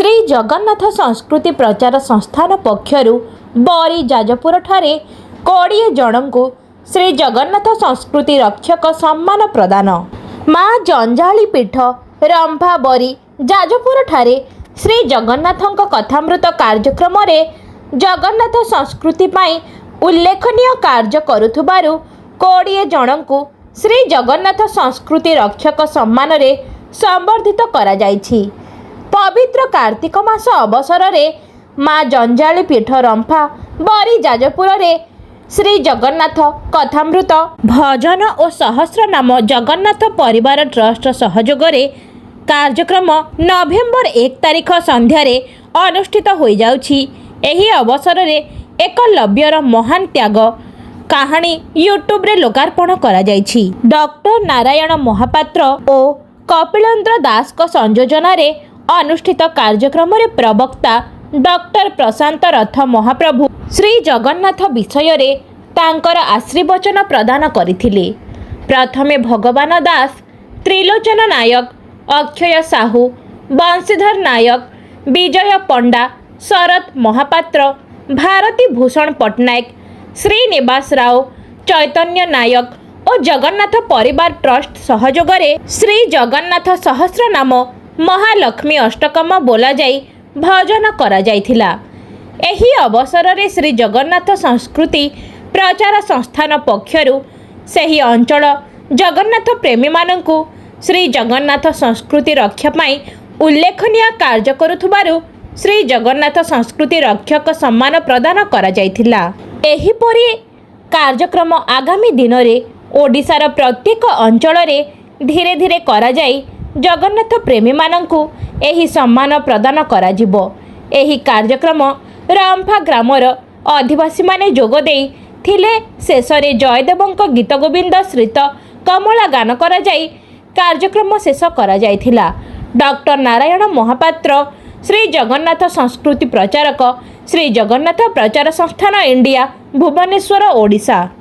श्री जगन्नाथ संस्कृति प्रचार संस्थान पक्षरु बरी जाजपुर ठारे 20 जन को श्री जगन्नाथ संस्कृति रक्षक सम्मान प्रदान। माँ जंजाली पीठ रंभा बरी जाजपुर ठारे श्री जगन्नाथଙ୍କ कथामृत कार्यक्रम रे जगन्नाथ संस्कृति पाई उल्लेखनीय कार्य करुथुबारु 20 जन को श्री जगन्नाथ संस्कृति रक्षक सम्मान रे संबर्धित करा जायछि। पवित्र कार्तिक मास अवसर रे माँ जंजाली पीठ रंफा बरी जाजपुर रे श्री जगन्नाथ कथामृत भजन और सहस्र नाम जगन्नाथ परिवार ट्रस्ट सहयोग रे कार्यक्रम नवेम्बर 1 तारिख संध्या रे अनुष्ठित हो जाउछि। एही अवसर रे एकलव्यर महान त्याग कहानी यूट्यूब रे लोकार्पण करा जायछि। डॉक्टर नारायण महापात्र और कपिलेन्द्र दास को संयोजन रे अनुष्ठित कार्यक्रम रे प्रवक्ता डॉक्टर प्रशांत रथ महाप्रभु श्री जगन्नाथ विषय रे तांकर आशीर्वचन प्रदान करथिले। प्रथमे भगवान दास, त्रिलोचन नायक, अक्षय साहू, बंशीधर नायक, विजय पंडा, शरद महापात्र, भारती भूषण पट्टनायक, श्रीनिवास राव, चैतन्य नायक और जगन्नाथ परिवार ट्रस्ट सहयोग रे श्री जगन्नाथ सहस्र नाम महालक्ष्मी अष्टकम बोला जाई भजन करा जाइथिला। एही अवसर रे श्री जगन्नाथ संस्कृति प्रचार संस्थान पक्षरु सेही अंचल जगन्नाथ प्रेमी मानंकु श्री जगन्नाथ संस्कृति रक्षा पाई उल्लेखनीय कार्य करुथुबारु श्री जगन्नाथ संस्कृति रक्षक सम्मान प्रदान करा जाइथिला। एही परि कार्यक्रम आगामी दिन रे ओडिशार प्रत्येक अंचल रे धीरे धीरे करा जाई जगन्नाथ प्रेमी मानंकु एही सम्मान प्रदान करा जिवो। एही कार्यक्रम रंफा ग्रामर आदिवासी माने जोग देई थिले। शेष रे जयदेवंक गीत गोविंद श्रीत कमला गान करा जाई कार्यक्रम शेष करा जाइथिला। डॉक्टर नारायण महापात्र श्री जगन्नाथ संस्कृति प्रचारक श्री जगन्नाथ प्रचार संस्थान इंडिया भुवनेश्वर ओडिशा।